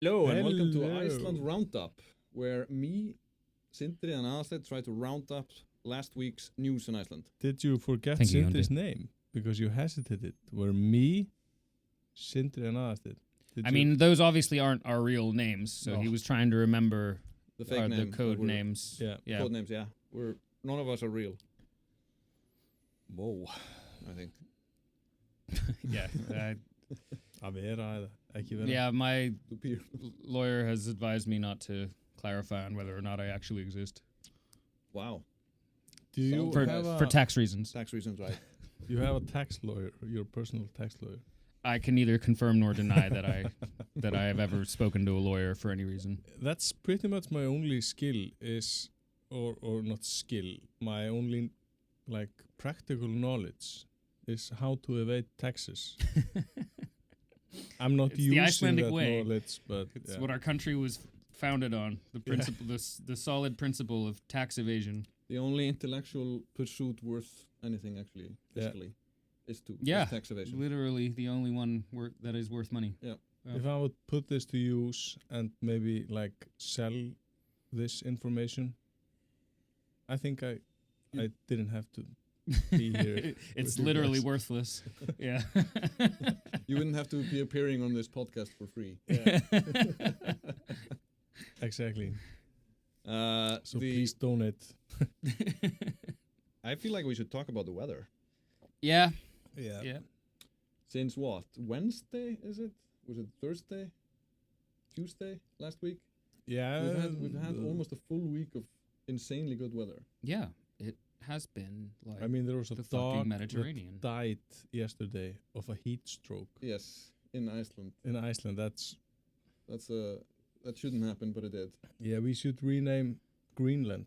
Hello and welcome to Iceland Roundup, where me, Sindri and Aðalsteinn try to round up last week's news in Iceland. Did you forget Sindri's name? Because you hesitated. Were me, Sindri and Aðalsteinn. I mean, those obviously aren't our real names, so he was trying to remember the fake name, the code names. Yeah. Code names, yeah. None of us are real. Whoa, I think. Yeah. Yeah, my lawyer has advised me not to clarify on whether or not I actually exist. Wow. Do you for tax reasons? Tax reasons, right? You have a tax lawyer, your personal tax lawyer. I can neither confirm nor deny that I have ever spoken to a lawyer for any reason. That's pretty much my only skill is, or not skill, my only practical knowledge is how to evade taxes. I'm not using the Icelandic that way. knowledge, but it's what our country was founded on. The principle, the solid principle of tax evasion. The only intellectual pursuit worth anything, actually, fiscally, is tax evasion. Literally the only one that is worth money. Yeah. If I would put this to use and maybe sell this information, I think I didn't have to be here. It's literally worthless. Yeah. You wouldn't have to be appearing on this podcast for free. Yeah. Exactly. So please donate. I feel like we should talk about the weather. Yeah. Since what? Wednesday, is it? Was it Thursday? Tuesday last week? Yeah. We've had almost a full week of insanely good weather. Yeah. It has been there was a dog Mediterranean that died yesterday of a heat stroke. Yes, in Iceland. In Iceland, that shouldn't happen, but it did. Yeah, we should rename Greenland.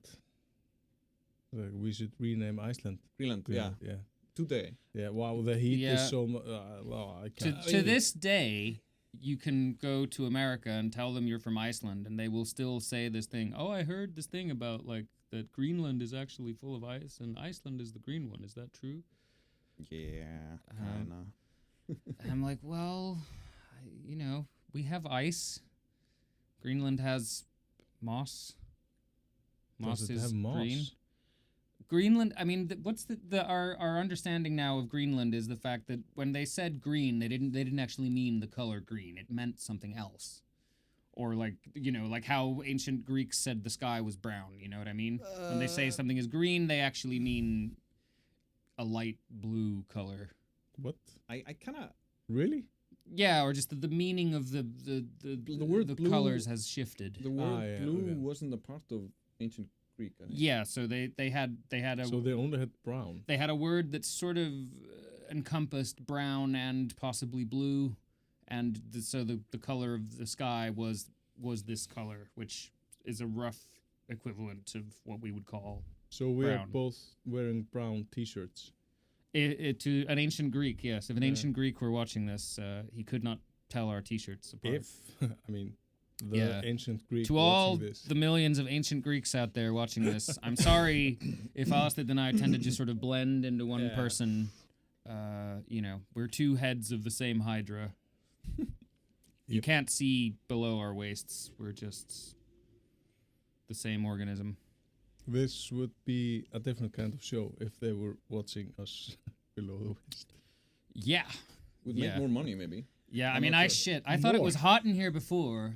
We should rename Iceland. Greenland, yeah. Today. Yeah, wow, the heat is so much. I can't. To this day, you can go to America and tell them you're from Iceland, and they will still say this thing. Oh, I heard this thing about that Greenland is actually full of ice, and Iceland is the green one. Is that true? Yeah, kinda. I'm like, well, we have ice. Greenland has moss. Moss Does it is have moss? green. Greenland, what's our understanding now of Greenland is the fact that when they said green, they didn't actually mean the color green. It meant something else. Or how ancient Greeks said the sky was brown, you know what I mean? When they say something is green, they actually mean a light blue color. What? I kind of... Really? Yeah, or just the meaning of the word the blue, colors has shifted. The word blue wasn't a part of ancient Greek, I think. Yeah, so they had a... So they only had brown. They had a word that sort of encompassed brown and possibly blue. And so the color of the sky was this color, which is a rough equivalent of what we would call So we are both wearing brown T-shirts. To an ancient Greek, yes. If an ancient Greek were watching this, he could not tell our T-shirts apart. Ancient Greek. To all the millions of ancient Greeks out there watching this, I'm sorry if Aðalsteinn and I tend to just sort of blend into one person. We're two heads of the same hydra. You can't see below our waists. We're just the same organism. This would be a different kind of show if they were watching us below the waist. Yeah. We'd make more money, maybe. Yeah, I thought it was hot in here before.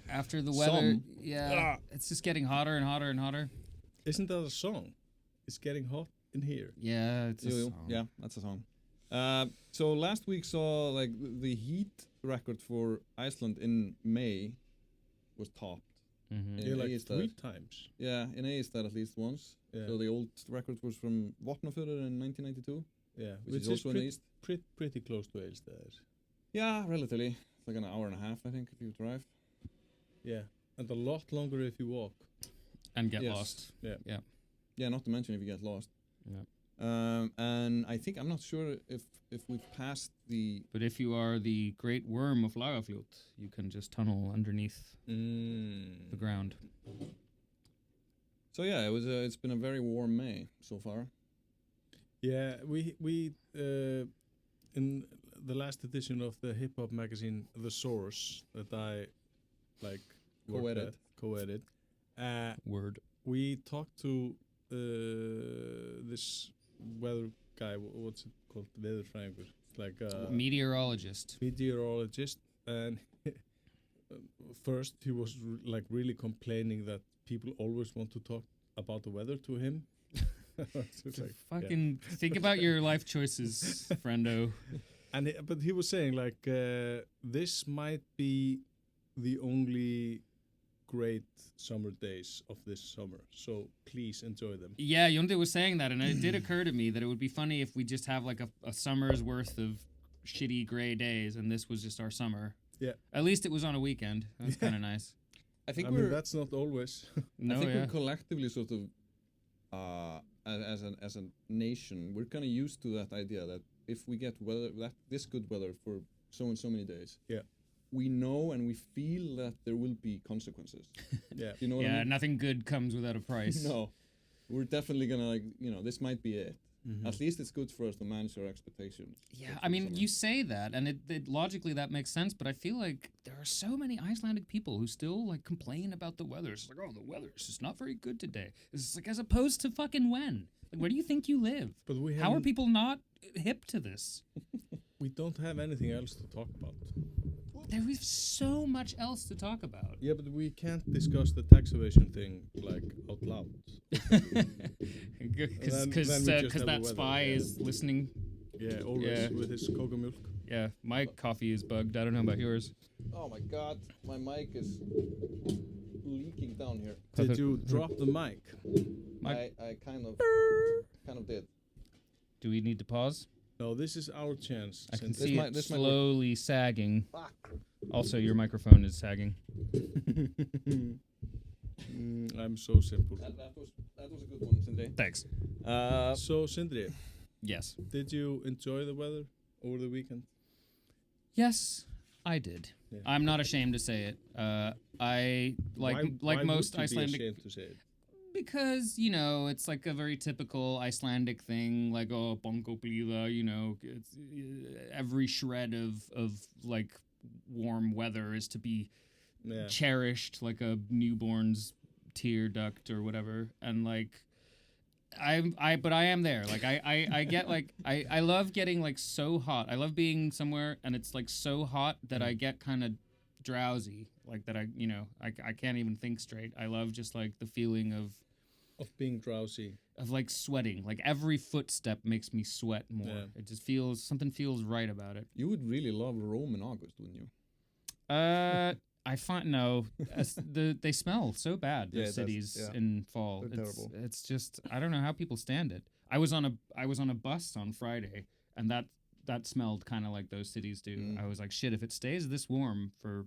After the weather. It's just getting hotter and hotter and hotter. Isn't that a song? It's getting hot in here. Yeah, it's a song. Yeah, that's a song. So last week saw the heat record for Iceland in May was topped. Mm-hmm. 3 times. Yeah, in Eistad at least once. Yeah. So the old record was from Vopnafjörður in 1992. Yeah, which is also in the east. Pretty close to Eistad. Yeah, relatively. It's an hour and a half, I think, if you drive. Yeah, and a lot longer if you walk. And get lost. Yeah. Yeah, not to mention if you get lost. Yeah. And I think, I'm not sure if we've passed the... But if you are the great worm of Lagerfljót, you can just tunnel underneath the ground. So yeah, it's been a very warm May so far. Yeah, we in the last edition of the hip hop magazine The Source that I like Co-edit. co-edit. Word. We talked to this weather guy. What's it called? Veðurfræðingur. It's like Meteorologist. And first he was like really complaining that people always want to talk about the weather to him. Fucking think about your life choices, friendo. But he was saying like this might be the only great summer days of this summer, so please enjoy them. Yeah, Yonde was saying that, and it did occur to me that it would be funny if we just have like a summer's worth of shitty gray days, and this was just our summer. Yeah. At least it was on a weekend. That's kind of nice. I think that's not always. No, I think yeah. we're collectively sort of, as a nation, we're kind of used to that idea that if we get this good weather for so and so many days, we know and we feel that there will be consequences. Yeah. You know what I mean? Nothing good comes without a price. No, we're definitely gonna this might be it. Mm-hmm. At least it's good for us to manage our expectations. Yeah, I mean, you say that, and it logically that makes sense, but I feel like there are so many Icelandic people who still like complain about the weather. It's like, oh, the weather's just not very good today. It's like as opposed to fucking when. Like, where do you think you live? But how are people not hip to this? We don't have anything else to talk about. There is so much else to talk about. Yeah, but we can't discuss the tax evasion thing like out loud. Because that spy is listening. Yeah, always with his cocoa milk. Yeah, my coffee is bugged. I don't know about yours. Oh my god, my mic is leaking down here. Did you drop the mic? I kind of did. Do we need to pause? No, this is our chance. I can Since see it this slowly sagging. Fuck. Also, your microphone is sagging. I'm so simple. That was a good one, Sindri. Thanks. So, Sindri, Yes. did you enjoy the weather over the weekend? Yes, I did. Yeah. I'm not ashamed to say it. I Why most would you Icelandic. be ashamed to say it? Because, it's like a very typical Icelandic thing, like, oh, bongo blíða, it's, every shred of like, warm weather is to be cherished like a newborn's tear duct or whatever. And, like, but I am there. Like, I get, like, I love getting, like, so hot. I love being somewhere, and it's, like, so hot that I get kind of drowsy, like that I can't even think straight. I love just like the feeling of being drowsy, of like sweating. Like every footstep makes me sweat more. Yeah. It just something feels right about it. You would really love Rome in August, wouldn't you? I find they smell so bad. Yeah, The cities yeah. in fall. They're terrible. It's just I don't know how people stand it. I was on a bus on Friday, and that smelled kind of like those cities do. Mm. I was like, shit, if it stays this warm for,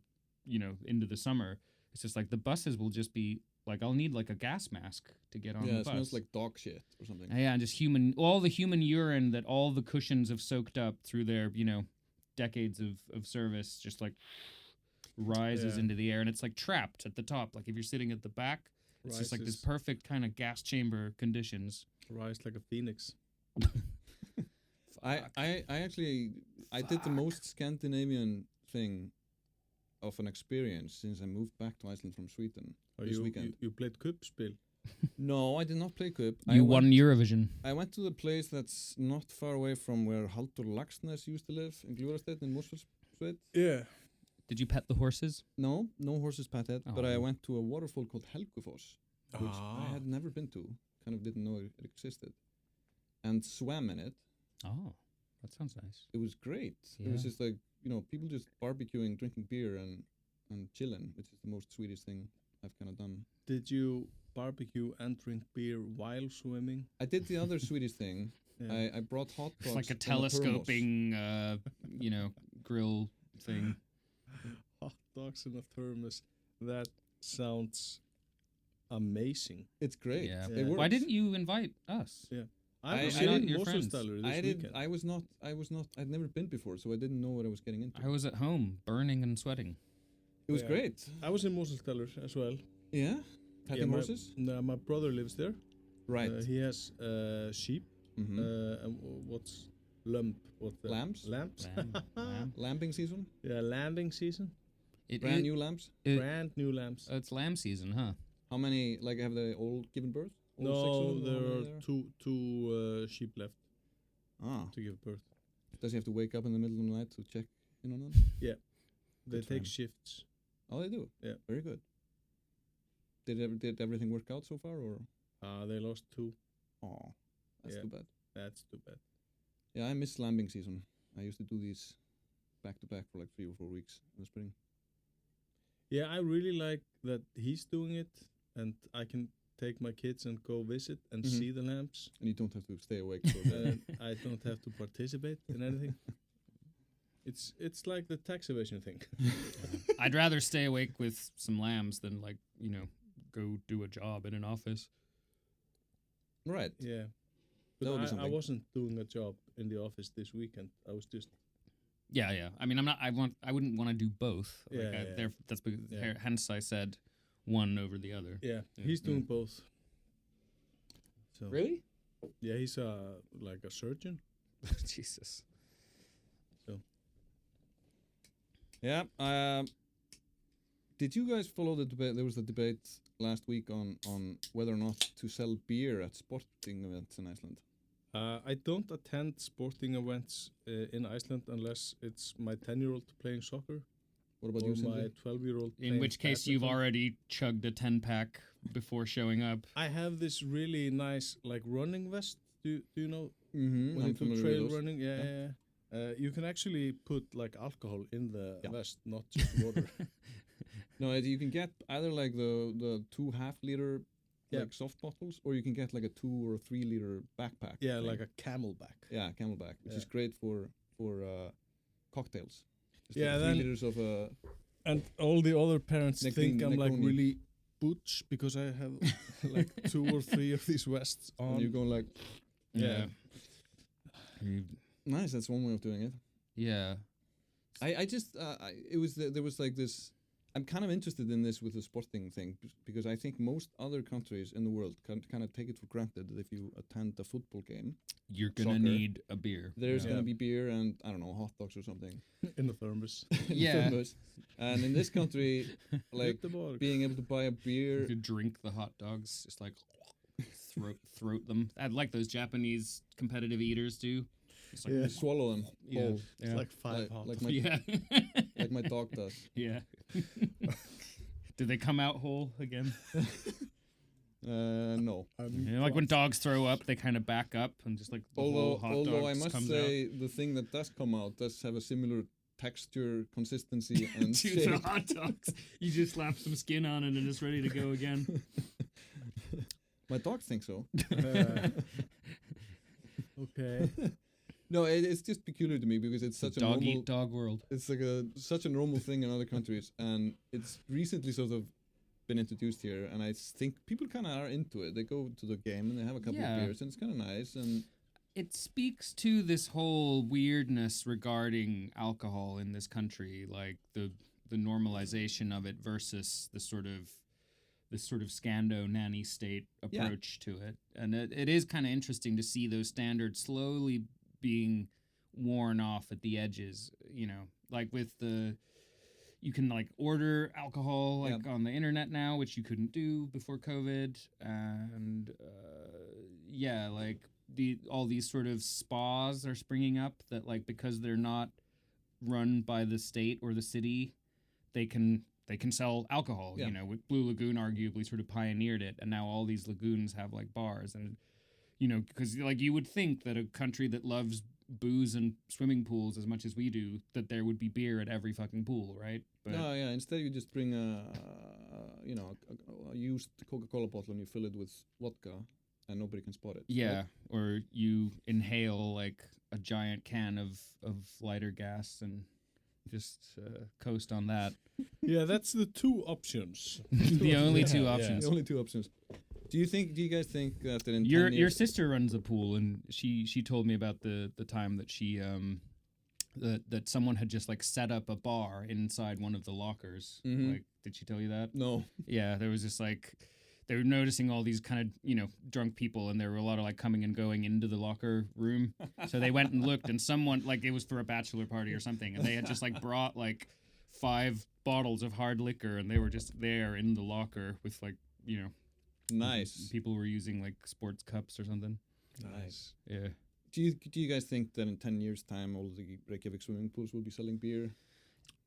into the summer, it's just like the buses will just be like, I'll need like a gas mask to get on the bus. Yeah, it smells like dog shit or something. Yeah, and just all the human urine that all the cushions have soaked up through their, decades of service just like rises into the air, and it's like trapped at the top. Like if you're sitting at the back, it's just like this perfect kind of gas chamber conditions. Rise like a phoenix. I actually did the most Scandinavian thing of an experience since I moved back to Iceland from Sweden this weekend. You played kubbspil? No, I did not play kubb. You won Eurovision. I went to the place that's not far away from where Halldór Laxness used to live in Gljúfrasteinn in Mosfellsbæ. Yeah. Did you pet the horses? No horses patted, but I went to a waterfall called Helgufoss, which Ah. I had never been to, kind of didn't know it existed, and swam in it. Oh, that sounds nice. It was great. Yeah. It was just like, people just barbecuing, drinking beer and chilling, which is the most Swedish thing I've kind of done. Did you barbecue and drink beer while swimming? I did the other Swedish thing. Yeah. I brought hot dogs. It's like a in thermos. telescoping, grill thing. Hot dogs in a thermos. That sounds amazing. It's great. Yeah. It works. Why didn't you invite us? Yeah. I was didn't- in your friends. Mosfellsdalur this weekend. I was not. I'd never been before, so I didn't know what I was getting into. I was at home, burning and sweating. It was Yeah. great. I was in Mosfellsdalur as well. Yeah. Petting horses. My brother lives there. Right. He has sheep. Mm-hmm. And what's lump? Lambs? Lamps. Lamb. Lambing season. Yeah, lambing season. Brand new lambs? Brand new lambs. It's lamb season, huh? How many, like, have they all given birth? All No, 6 of them? there How are many two sheep left Ah. to give birth. Does he have to wake up in the middle of the night to check in on them? Yeah. They Good for take him. shifts. Oh, they do? Yeah. Very good. Did everything work out so far, or? They lost 2. Oh, that's Yeah. too bad. That's too bad. Yeah, I miss lambing season. I used to do these back to back for like 3 or 4 weeks in the spring. Yeah, I really like that he's doing it, and I can take my kids and go visit and Mhm. see the lambs. And you don't have to stay awake. For that. And I don't have to participate in anything. It's like the tax evasion thing. I'd rather stay awake with some lambs than like, go do a job in an office. Right. Yeah. That would be But I something. wasn't doing a job in the office this weekend. I was just Yeah. I mean, I wouldn't want to do both. Yeah, Like, yeah. That's because, Yeah. hence I said one over the other. yeah. Yeah. He's doing both. So Really? yeah, he's like a surgeon. Jesus. Yeah. Did you guys follow the debate? There was a debate last week on whether or not to sell beer at sporting events in Iceland. I don't attend sporting events in Iceland unless it's my 10-year-old playing soccer What about or you, my Sindri? 12-year-old. In which case you've already chugged a 10-pack before showing up. I have this really nice like running vest. Do you know Mm-hmm. when I'm you do familiar trail with those. running? Yeah, Yeah. yeah. You can actually put like alcohol in the Yeah. vest, not just water. No, you can get either like the 2 half-liter Yeah. like soft bottles, or you can get like a 2 or 3-liter backpack. Yeah, thing. like a camelback. Yeah, Camelback, which is Yeah. great for cocktails. Just Yeah, like 3 then- liters of And all the other parents think I'm like Negroni. really butch because I have like 2 or 3 of these vests on. and you're going like, Yeah. nice. That's one way of doing it. Yeah. I just it was there was like this. I'm kind of interested in this with the sporting thing because I think most other countries in the world can kind of take it for granted that if you attend a football game, You're gonna Soccer. need a beer. there's Yeah. gonna be beer and I don't know, hot dogs or something. in the thermos. Yeah. And in this country, like Göteborg. being able to buy a You beer. could drink the hot dogs, just like throat them. I'd like those Japanese competitive eaters do. Just like, Yeah. Swallow them Yeah. whole, It's Yeah. like 5 hot. like my Yeah. like my dog does. Yeah. Did they come out whole again? No. Like when dogs throw up, they kind of back up and just like the whole hot Although I dogs must comes say the thing that does come out does have a similar texture, consistency, and out. To the shape. hot dogs. You just slap some skin on it and it's ready to go again. My dog thinks so. Okay. No, it's just peculiar to me because it's such a Dog normal. eat dog world. It's like such a normal thing in other countries, and it's recently sort of been introduced here. And I think people kind of are into it. They go to the game and they have a couple Yeah. of beers, and it's kind of nice. And It speaks to this whole weirdness regarding alcohol in this country, like the normalization of it versus this sort of scando nanny state approach to it. And it is kind of interesting to see those standards slowly being worn off at the edges, like with you can like order alcohol like on the internet now, which you couldn't do before COVID. And like all these sort of spas are springing up that like, because they're not run by the state or the city, they can sell alcohol. Yeah. With Blue Lagoon arguably sort of pioneered it, and now all these lagoons have like bars. And because like you would think that a country that loves booze and swimming pools as much as we do, that there would be beer at every fucking pool, right? But no, yeah. Instead, you just bring a used Coca-Cola bottle and you fill it with vodka, and nobody can spot it. yeah, right? or you inhale like a giant can of lighter gas and just coast on that. Yeah, that's the 2 options. The only 2 Yeah. options. The only 2 options. Do you guys think that in 10 Your years, sister runs a pool, and she told me about the time that she that someone had just like set up a bar inside one of the lockers. Mhm. Like, did she tell you that? No. Yeah, there was just like they were noticing all these kind of drunk people, and there were a lot of like coming and going into the locker room. So they went and looked, and someone like it was for a bachelor party or something, and they had just like brought like 5 bottles of hard liquor, and they were just there in the locker with like, you know, Nice. people were using like sports cups or something. Nice. Yeah. Do you guys think that in 10 years' time all the Reykjavik swimming pools will be selling beer?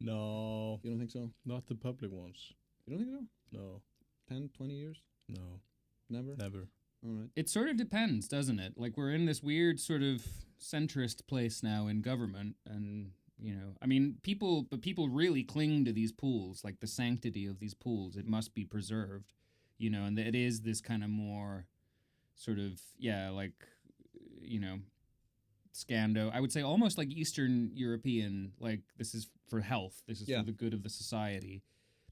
No, You don't think so? not the public ones. You don't think so? No, 10, 20 years? no, Never? never. All right. It sort of depends, doesn't it? Like we're in this weird sort of centrist place now in government, and you know, I mean, people really cling to these pools, like the sanctity of these pools. It must be preserved, you know, and it is this kind of more sort of like, you know, Scando. I would say almost like Eastern European. Like this is for health. This is for the good of the society.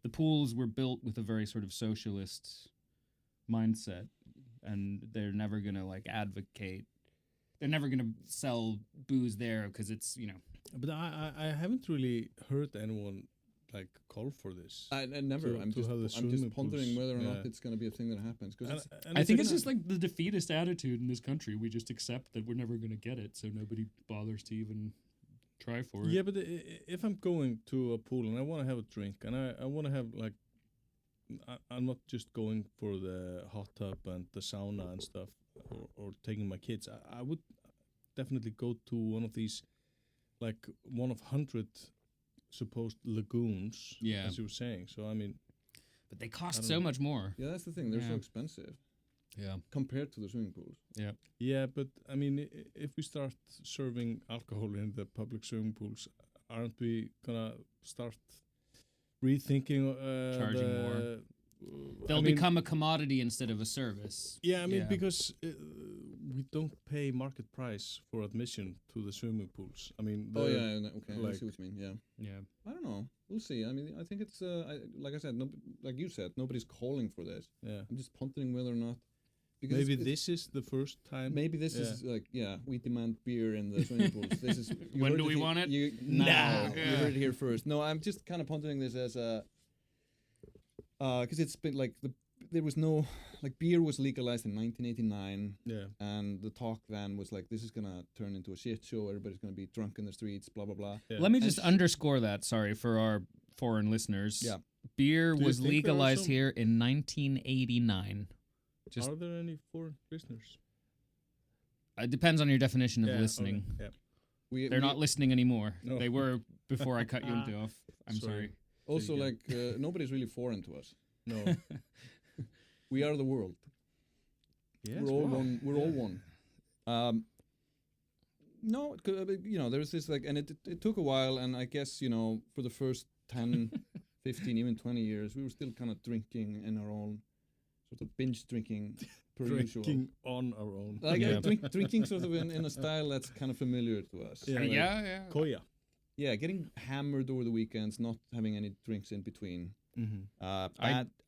The pools were built with a very sort of socialist mindset, and they're never gonna like advocate. They're never gonna sell booze there because it's, you know. But I haven't really heard anyone like call for this. I never. I'm just pondering whether or not it's going to be a thing that happens. Because I think it's just like the defeatist attitude in this country. We just accept that we're never going to get it, so nobody bothers to even try for it. Yeah, but if I'm going to a pool and I want to have a drink and I want to have like, I'm not just going for the hot tub and the sauna and stuff, or taking my kids. I would definitely go to one of these, like one of 100 supposed lagoons, as you were saying. So I mean, but they cost so much more. Yeah, that's the thing. They're so expensive. Yeah, compared to the swimming pools. Yeah. Yeah, but I mean, if we start serving alcohol in the public swimming pools, aren't we gonna start rethinking charging more? They'll become a commodity instead of a service. Yeah, I mean, because we don't pay market price for admission to the swimming pools. I mean, okay, I see what you mean. Yeah. I don't know. We'll see. I mean, I think it's like I said, like you said, nobody's calling for this. Yeah, I'm just pondering whether or not. Because maybe this is the first time. Maybe this is like, we demand beer in the swimming pools. This is when do we want it? Now. You heard it here first. No, I'm just kind of pondering this as a. Because it's been like there was no, like, beer was legalized in 1989. Yeah. And the talk then was like, this is gonna turn into a shit show. Everybody's gonna be drunk in the streets. Blah blah blah. Yeah. Let me just underscore that. Sorry for our foreign listeners. Yeah. Beer was legalized here in 1989. Are there any foreign listeners? It depends on your definition of listening. Okay. Yeah. They're not listening anymore. No. They were before I cut you off. I'm sorry. Also, like, nobody's really foreign to us. No. We are the world. Yes, we're all one. We're all one. No, you know, there's this, like, and it took a while, and I guess, you know, for the first 10, 15, even 20 years, we were still kind of drinking in our own, sort of binge drinking per usual. Drinking on our own. Like, drinking sort of in a style that's kind of familiar to us. Yeah, like, Koya. Yeah, getting hammered over the weekends, not having any drinks in between. Mm-hmm.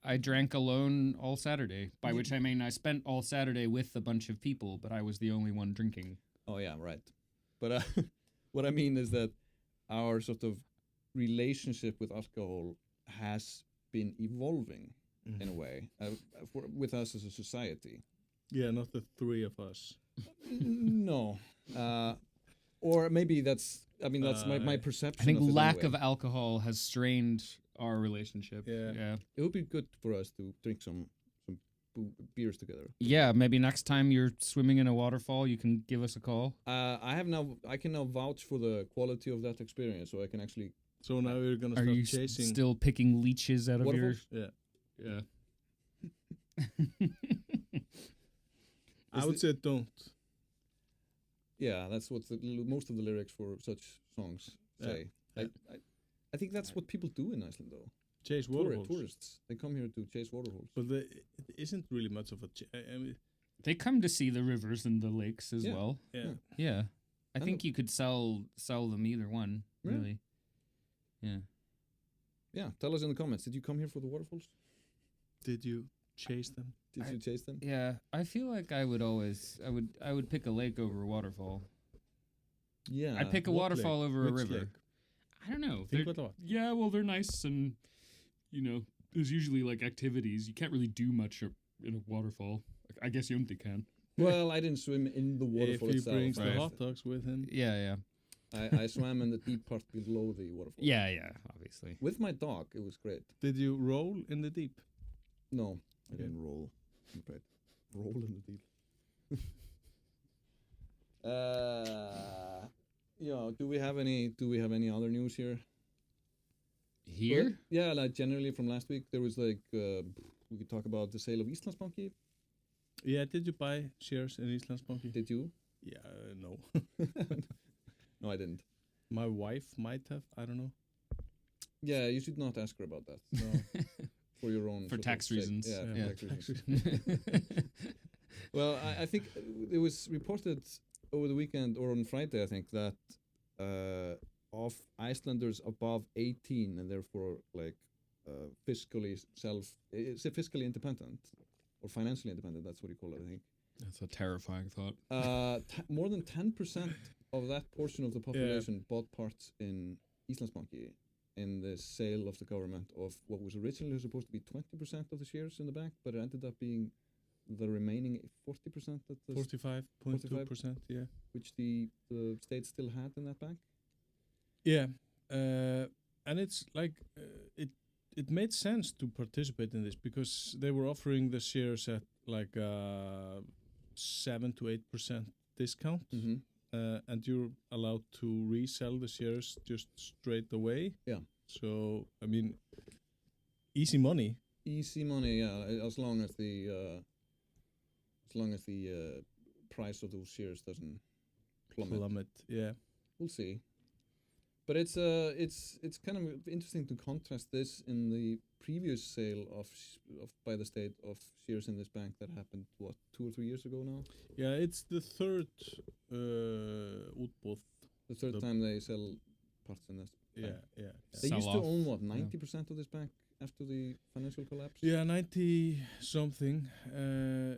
I drank alone all Saturday, by which I mean I spent all Saturday with a bunch of people, but I was the only one drinking. Oh, yeah, right. But what I mean is that our sort of relationship with alcohol has been evolving in a way with us as a society. Yeah, not the three of us. No. Or maybe that's my perception. I think of it lack anyway. of alcohol has strained our relationship. Yeah. It would be good for us to drink some beers together. Yeah, maybe next time you're swimming in a waterfall, you can give us a call. I can now vouch for the quality of that experience, so I can actually. So now you're gonna Are start you chasing. still picking leeches out of your? Waterfalls? Yeah. Yeah. I would say don't. Yeah, that's what most of the lyrics for such songs say. I think that's what people do in Iceland, though. Chase waterholes. Tourists, they come here to chase waterholes. But it isn't really much of a. I mean, They come to see the rivers and the lakes as well. Yeah. I think you could sell them either one. Really. Yeah. Yeah. Tell us in the comments. Did you come here for the waterfalls? Did you chase them? Did you chase them? Yeah. I feel like I would pick a lake over a waterfall. Yeah. I'd pick a waterfall over a Which river. lake? I don't know. Yeah, well, they're nice, and you know, there's usually like activities. You can't really do much in a waterfall. I guess Jónti can. Well, I didn't swim in the waterfall if he itself. brings the hot dogs with him. Yeah. I swam in the deep part below the waterfall. Yeah, obviously. With my dog, it was great. Did you roll in the deep? No, I Okay. didn't roll. I'm afraid. Roll in the deep. Yeah. Do we have any other news here? Here? Well, yeah, like generally from last week, there was like we could talk about the sale of Íslandsbanki. Yeah, did you buy shares in Icelandic? Did you? Yeah, no. No, I didn't. My wife might have, I don't know. Yeah, you should not ask her about that. No. For your own For sort tax of sake. reasons. Yeah, Yeah, for tax tax reasons. Well, I think it was reported over the weekend or on Friday, I think, that of Icelanders above 18 and therefore like fiscally independent or financially independent, that's what you call it, I think. That's a terrifying thought. More than 10% of that portion of the population bought parts in Íslandsbanki in the sale of the government of what was originally supposed to be 20% of the shares in the bank, but it ended up being the remaining 40% that the 45.2%, yeah. which the state still had in that bank. Yeah, and it's like it made sense to participate in this because they were offering the shares at like 7 to 8% discount, and you're allowed to resell the shares just straight away. Yeah. So I mean, easy money. Easy money, yeah. As long as the price of those shares doesn't plummet. Yeah. We'll see. But it's kind of interesting to contrast this in the previous sale of by the state of shares in this bank that happened 2 or 3 years ago now. Yeah, it's the third útboð. The third time they sell parts in this bank. Yeah. They Sell used to off. own 90% of this bank after the financial collapse. Yeah, 90 something.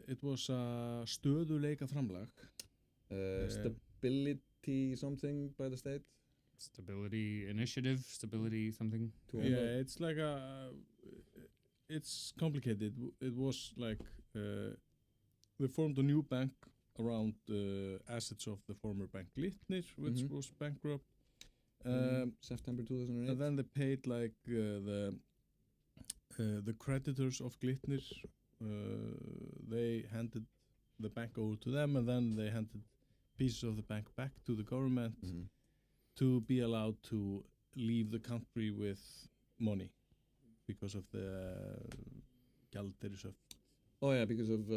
It was a stöðuleikaframlag. Stability something by the state. Stability initiative, stability something. Yeah, it's like it's complicated. It was like they formed a new bank around assets of the former bank Glitnir, which was bankrupt. September 2008. And then they paid like the creditors of Glitnir. They handed the bank over to them, and then they handed pieces of the bank back to the government. To be allowed to leave the country with money because of the gjaldeyrisöfn. Oh yeah, because of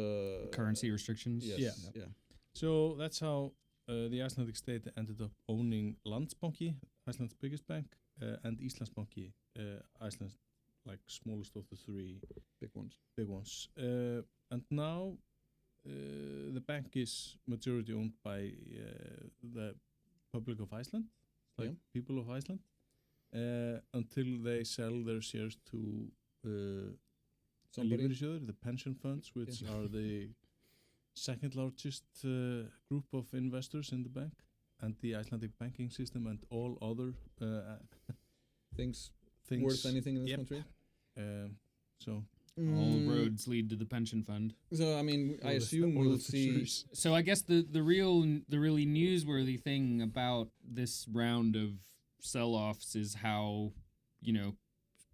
Currency restrictions. Yes. Yeah. So that's how the Icelandic state ended up owning Landsbanki, Iceland's biggest bank, and Íslandsbanki, Iceland's like smallest of the three big ones. And now the bank is majority owned by the public of Iceland. Like people of Iceland, until they sell their shares to lífeyrissjóðir, the pension funds, which are the second largest group of investors in the bank, and the Icelandic banking system, and all other things worth anything in this country. So all roads lead to the pension fund. So I mean, I assume we'll see. So I guess the really newsworthy thing about this round of sell-offs is how,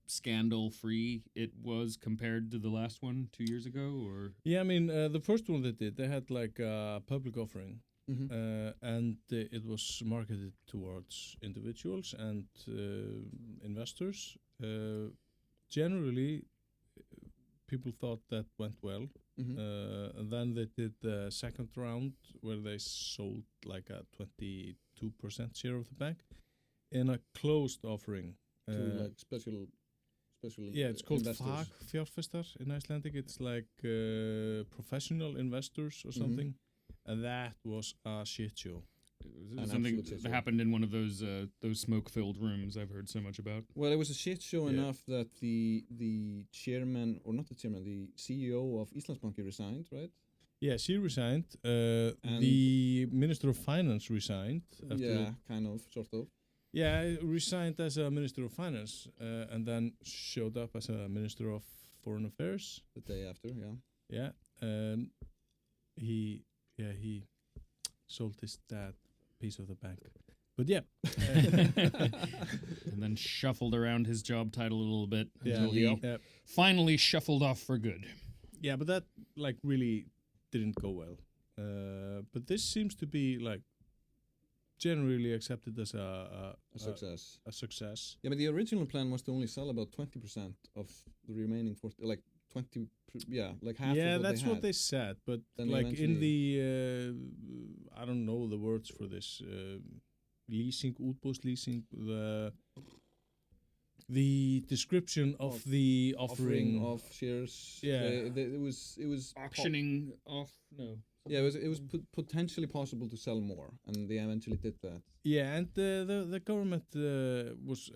scandal-free it was compared to the last one 2 years ago, or yeah, I mean the first one they had like a public offering, and it was marketed towards individuals and investors. Generally, people thought that went well. And then they did the second round where they sold like a 22% share of the bank in a closed offering. To like special. Yeah, it's called investors. fagfjárfestar in Icelandic. It's like professional investors or something. And that was a shit show. Something that happened in one of those smoke-filled rooms I've heard so much about. Well, it was a shit show enough that the chairman, or not the chairman, the CEO of Íslandsbanki resigned, right? Yeah, she resigned. The Minister of Finance resigned. Kind of, sort of. Yeah, resigned as a Minister of Finance, and then showed up as a Minister of Foreign Affairs. The day after, Yeah. He sold his dad piece of the bank. But yeah. And then shuffled around his job title a little bit until he yeah. finally shuffled off for good. Yeah, but that like really didn't go well. But this seems to be like generally accepted as a success. A success. Yeah, but the original plan was to only sell about 20% of the remaining 40, like 20, like half. Yeah, of what that's they what had. they said. But Then like in eventually- the, I don't know the words for this. Leasing, útboðslýsing, the description of the offering of shares. Yeah. It was Auctioning off? No. Yeah, it was potentially possible to sell more, and they eventually did that. Yeah, and the government was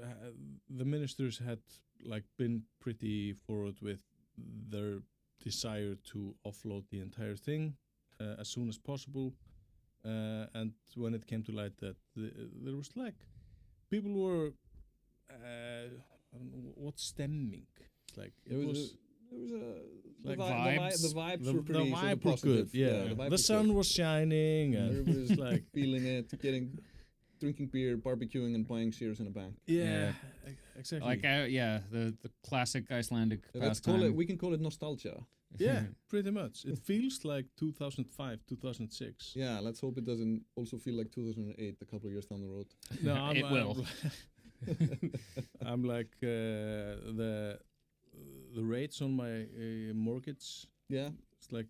the ministers had like been pretty forward with their desire to offload the entire thing as soon as possible, and when it came to light that there was like people were I don't know what stemming, like it was. There was a Like vibes. The vibes were pretty the sort of vibe were positive. good. Yeah, the, vibe the was sun good. was shining, and Everybody was like feeling it, drinking beer, barbecuing, and buying shares in a bank. yeah, exactly. Like, the classic Icelandic Let's pastime. call it. We can call it nostalgia. yeah, pretty much. It feels like 2005, 2006. Yeah, let's hope it doesn't also feel like 2008 a couple of years down the road. No, It will. I'm like the rates on my mortgage. Yeah, It's like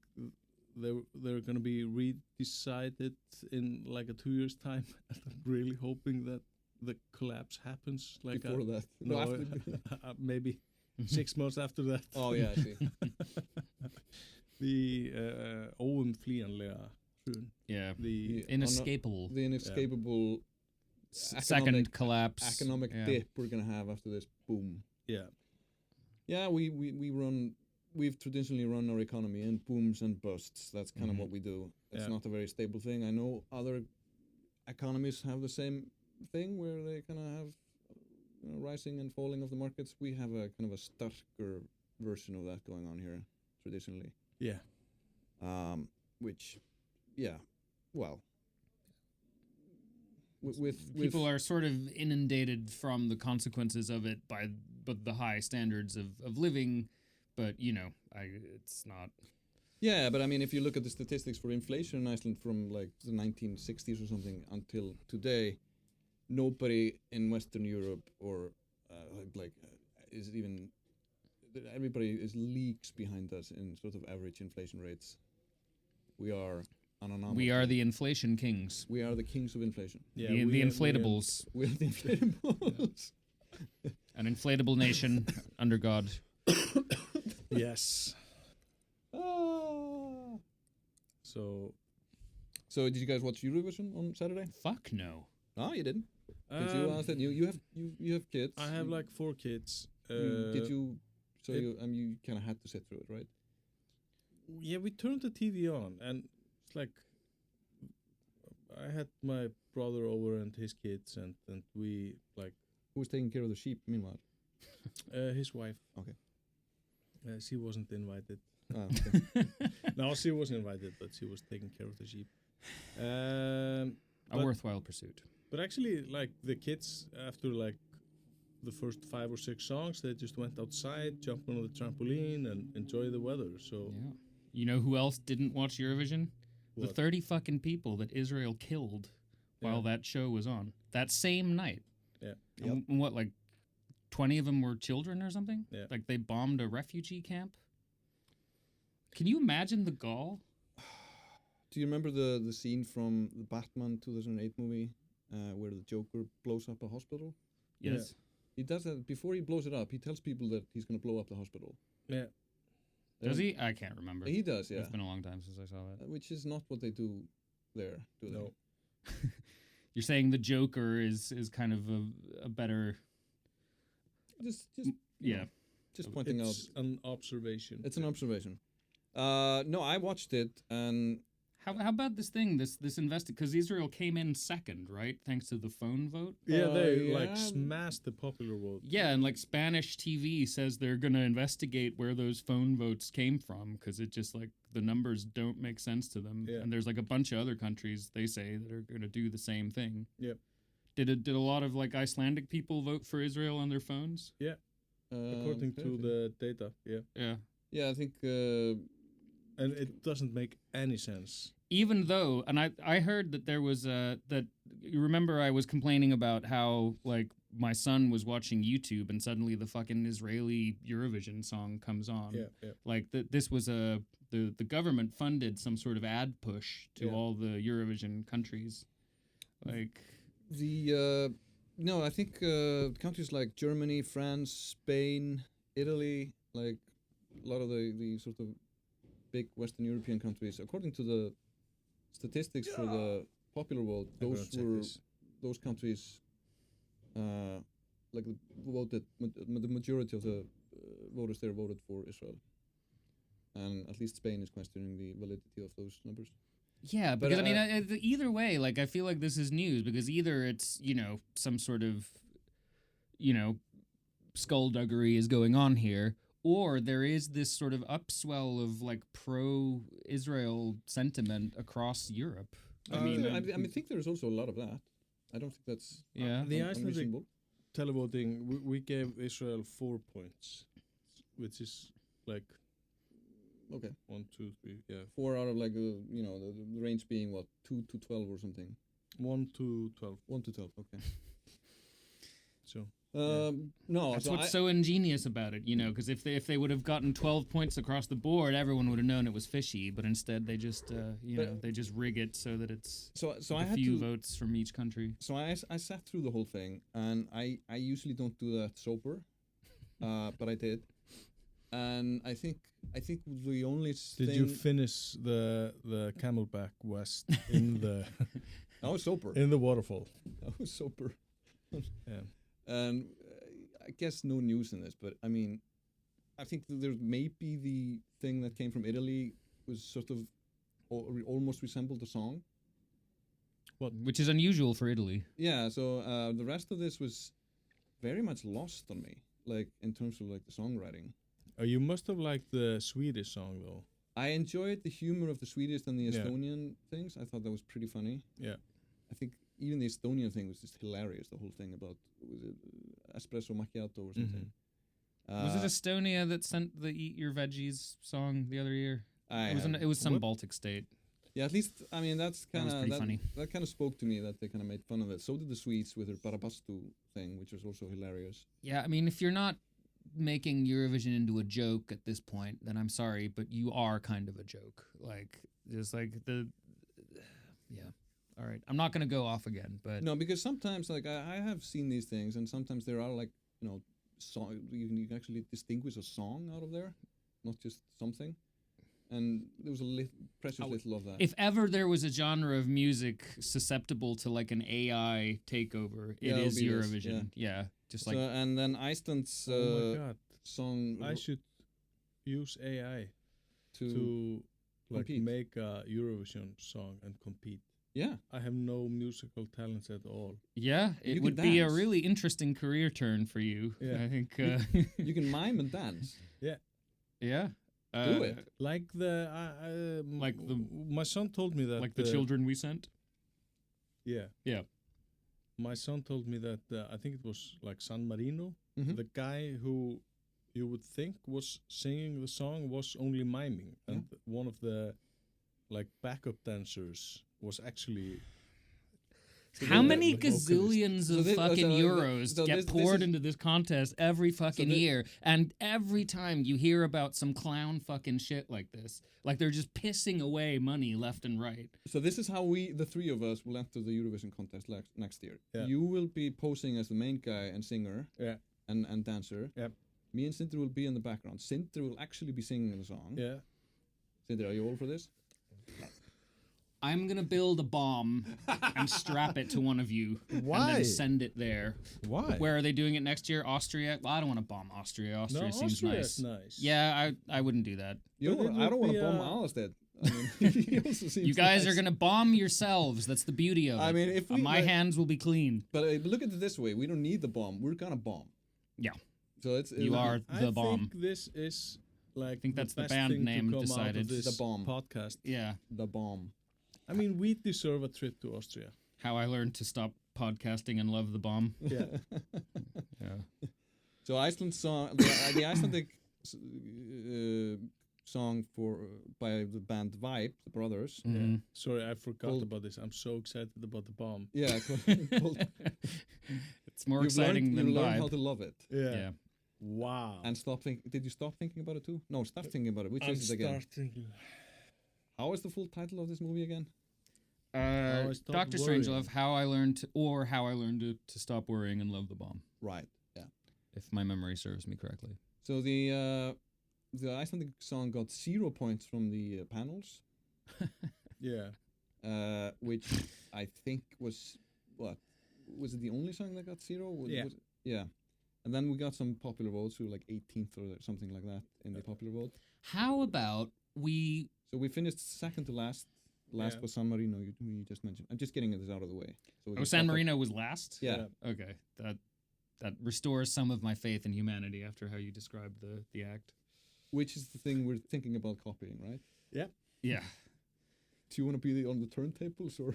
they're gonna be redecided in like a 2 years time. I'm really hoping that the collapse happens. Like before that. no, after. maybe 6 months after that. Oh yeah, I see. The óumflýjanlega hrun. Yeah. The Inescapable. The inescapable Second collapse. economic Yeah. dip we're gonna have after this boom. yeah. Yeah, we've traditionally run our economy in booms and busts. That's kind of Mhm. what we do. It's Yeah. not a very stable thing. I know other economies have the same thing where they kind of have rising and falling of the markets. We have a kind of a starker version of that going on here traditionally. Yeah. Which, yeah, well, with People are sort of inundated from the consequences of it but the high standards of living, but it's not. Yeah, but I mean, if you look at the statistics for inflation in Iceland from like the 1960s or something until today, nobody in Western Europe or is even everybody is leagues behind us in sort of average inflation rates. We are an anomaly. We are the inflation kings. We are the kings of inflation. Yeah. The inflatables. We are the inflatables. An inflatable nation under God. Yes. Ah. So. So did you guys watch Eurovision on Saturday? Fuck no. No, you didn't. Did you? Aðalsteinn, you have kids. I have like 4 kids. Did you? So it- you kind of had to sit through it, right? Yeah, we turned the TV on, and it's like I had my brother over and his kids, and we like Who was taking care of the sheep meanwhile? his wife. Okay. She wasn't invited. Ah, okay. No, she was invited, but she was taking care of the sheep. A But- worthwhile pursuit. But actually, like the kids, after like the first 5 or 6 songs, they just went outside, jumped on the trampoline, and enjoy the weather. So Yeah. You know who else didn't watch Eurovision? The What? 30 fucking people that Israel killed while Yeah. that show was on. That same night. Yeah. And what, like 20 of them were children or something? Yeah. Like they bombed a refugee camp? Can you imagine the gall? Do you remember the scene from the Batman 2008 movie where the Joker blows up a hospital? Yes. He does that before he blows it up. He tells people that he's going to blow up the hospital. yeah, Does he? I can't remember. He does, yeah. It's been a long time since I saw that. Which is not what they do there, do they? no, You're saying the Joker is kind of a better... Just Yeah. just pointing out. it's an observation. It's an observation. No, I watched it, and How about this thing, this because Israel came in second, right? Thanks to the phone vote? Yeah, they yeah. like smashed the popular vote. Yeah, and like Spanish TV says they're going to investigate where those phone votes came from because it just like the numbers don't make sense to them. Yeah. And there's like a bunch of other countries they say that are going to do the same thing. Yep. Did a lot of like Icelandic people vote for Israel on their phones? According to the data, Yeah. Yeah, I think. and it doesn't make any sense. Even though, and I heard that there was that you remember I was complaining about how like my son was watching YouTube and suddenly the fucking Israeli Eurovision song comes on. Yeah. Like this was the government funded some sort of ad push to all the Eurovision countries. Like no, I think countries like Germany, France, Spain, Italy, like a lot of the sort of big Western European countries, according to the statistics for the popular vote, those countries like voted, the majority of the voters there voted for Israel, and at least Spain is questioning the validity of those numbers. Yeah, because I mean, either way, like I feel like this is news because either it's some sort of skullduggery is going on here, or there is this sort of upswell of like pro-Israel sentiment across Europe. I think there's also a lot of that. I don't think that's the Icelandic televoting. We gave Israel 4 points, which is like. Okay. 1, 2, 3, 4 out of like the range being what 2 to 12 or something. 1 to 12. 1 to 12. Okay. So. No. That's what's so ingenious about it, because if they would have gotten 12 points across the board, everyone would have known it was fishy. But instead, they just they just rig it so that it's so a few votes from each country. So I sat through the whole thing, and I usually don't do that sober, but I did. And I think the only thing... Did you finish the Camelback West in the... I was sober. In the waterfall. I was sober. Yeah. And I guess no news in this, but I mean, I think that there may be the thing that came from Italy was sort of almost resembled the song. Which is unusual for Italy. Yeah, so the rest of this was very much lost on me, like in terms of like the songwriting. You must have liked the Swedish song, though. I enjoyed the humor of the Swedish and the Estonian things. I thought that was pretty funny. Yeah. I think even the Estonian thing was just hilarious, the whole thing about, was it espresso macchiato or something? Mm-hmm. Was it Estonia that sent the Eat Your Veggies song the other year? It was some Baltic state. Yeah, at least, I mean, that's kind of funny. That kind of spoke to me that they kind of made fun of it. So did the Swedes with their Barabastu thing, which was also hilarious. Yeah, I mean, if you're not making Eurovision into a joke at this point, then I'm sorry, but you are kind of a joke. Like, just like all right, I'm not gonna go off again, but no, because sometimes like I have seen these things, and sometimes there are like song you can actually distinguish a song out of there, not just something. And there was a precious little of that. If ever there was a genre of music susceptible to like an AI takeover, it is Eurovision. Yeah, just like. And then Iceland's oh my God. Song. I should use AI to like compete. make a Eurovision song and compete. Yeah, I have no musical talents at all. Yeah, it would be a really interesting career turn for you. Yeah. I think you can mime and dance. Yeah. Yeah. Do it. Like my son told me that like the children we sent. Yeah. Yeah. My son told me that I think it was like San Marino. Mm-hmm. The guy who you would think was singing the song was only miming, and one of the like backup dancers was actually. How many gazillions of fucking euros get poured into this contest every fucking year? And every time you hear about some clown fucking shit like this, like they're just pissing away money left and right. So this is how the three of us, will enter the Eurovision contest next year. Yeah. You will be posing as the main guy and singer and dancer. Yep. Me and Sindri will be in the background. Sindri will actually be singing the song. Yeah. Sindri, are you all for this? I'm gonna build a bomb and strap it to one of you. Why? And then send it there. Why? Where are they doing it next year? Austria? Well, I don't want to bomb Austria. Austria seems Austria's nice. Yeah, I wouldn't do that. I don't want to bomb Aðalsteinn. I mean, he also seems you guys nice. are gonna bomb yourselves. That's the beauty of it. I mean, if my hands will be clean. But look at it this way: we don't need the bomb. We're gonna bomb. Yeah. So you are the bomb. I think this is like. I think that's the best band thing name to come decided. Out of this The bomb podcast. Yeah. The bomb. I mean, we deserve a trip to Austria. How I learned to stop podcasting and love the bomb. Yeah. Yeah. So Iceland song, the Icelandic song by the band Vibe, the brothers. Mhm. Sorry, I forgot Called- about this. I'm so excited about the bomb. Yeah, called, It's more exciting than you learn how Vibe. to love it. Yeah. Wow. And did you stop thinking about it too? No, start thinking about it. Which I'm is it again? starting. How is the full title of this movie again? How I Stopped Dr. Worrying. Strangelove, How I Learned to Stop Worrying and Love the Bomb, Right. Yeah. if my memory serves me correctly. So the Icelandic song got 0 points from the panels, Yeah. which I think was was it the only song that got 0? Yeah. Yeah. And then we got some popular votes, who were like 18th or something like that in the popular vote. How about we... So we finished second to last. Last Yeah. was San Marino, you just mentioned. I'm just getting this out of the way. So we Oh, can San stop Marino was last? Yeah. Okay. That restores some of my faith in humanity after how you described the act. Which is the thing we're thinking about copying, right? Yeah. Do you want to be on the turntables or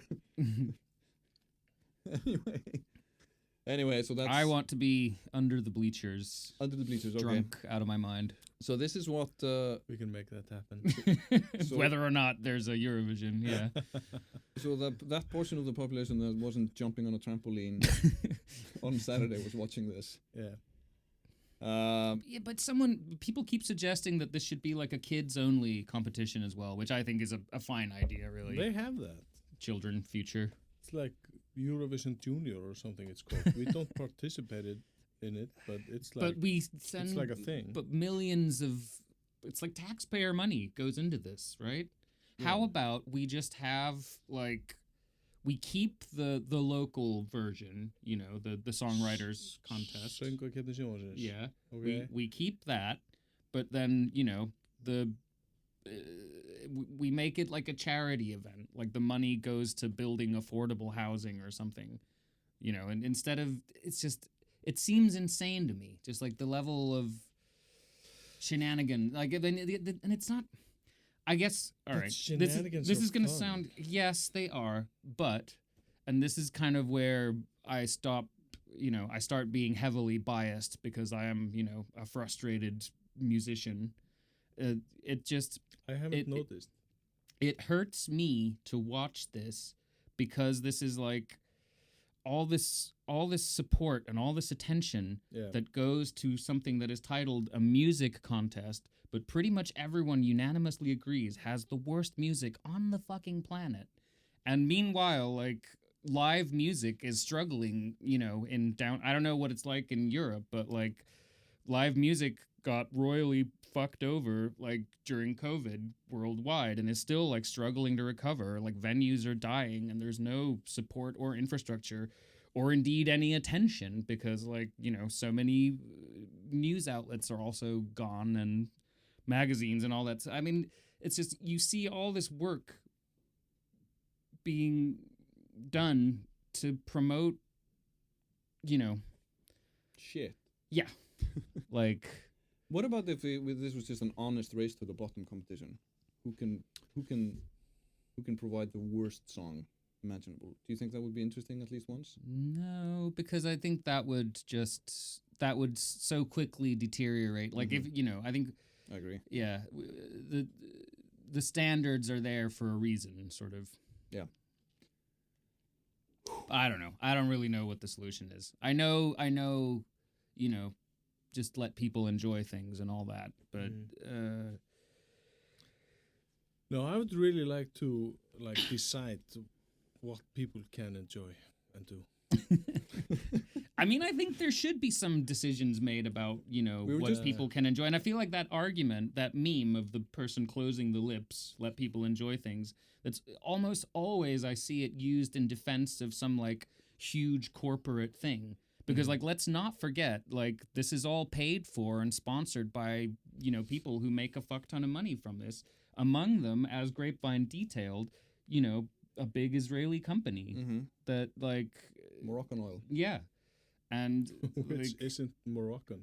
anyway? So that's I want to be under the bleachers, under the bleachers. Okay. drunk out of my mind. So this is what. We can make that happen. So- Whether or not there's a Eurovision, yeah. So that portion of the population that wasn't jumping on a trampoline on Saturday was watching this. Yeah. Yeah, but people keep suggesting that this should be like a kids-only competition as well, which I think is a fine idea, really. They have that. Children, future. It's like Eurovision Junior or something it's called. We don't participate in it, but it's like But we send... it's like a thing. But millions of... It's like taxpayer money goes into this, right? How about we just have, like... We keep the local version, the songwriters contest. Söngvakeppni sjónvarpsins. Yeah. Okay. We keep that, but then, we make it like a charity event. Like the money goes to building affordable housing or something. And instead of... It seems insane to me. Just like the level of shenanigan. Like, and it's not... I guess, all But right, shenanigans this are is going to fun. sound, yes, they are, but, and this is kind of where I start being heavily biased because I am, a frustrated musician. I haven't noticed. It hurts me to watch this because this is like all this support and all this attention Yeah. that goes to something that is titled a music contest, but pretty much everyone unanimously agrees has the worst music on the fucking planet. And meanwhile, like, live music is struggling, I don't know what it's like in Europe, but like live music got royally fucked over like during COVID worldwide and is still like struggling to recover. Like venues are dying and there's no support or infrastructure or indeed any attention because like, so many news outlets are also gone and magazines and all that. I mean, it's just, you see all this work being done to promote, Shit. yeah, like, What about if this was just an honest race to the bottom competition? Who can provide the worst song imaginable? Do you think that would be interesting at least once? no, because I think that would so quickly deteriorate. Like if, I think, I agree. yeah, the standards are there for a reason, sort of. Yeah. I don't know. I don't really know what the solution is. I know, just let people enjoy things and all that. But No, I would really like to decide what people can enjoy and do. I mean, I think there should be some decisions made about, what people can enjoy. And I feel like that argument, that meme of the person closing the lips, let people enjoy things, that's almost always I see it used in defense of some like huge corporate thing. Because like, let's not forget, like this is all paid for and sponsored by, people who make a fuck ton of money from this. Among them, as Grapevine detailed, a big Israeli company that like Moroccan oil. yeah. And Which like, isn't Moroccan.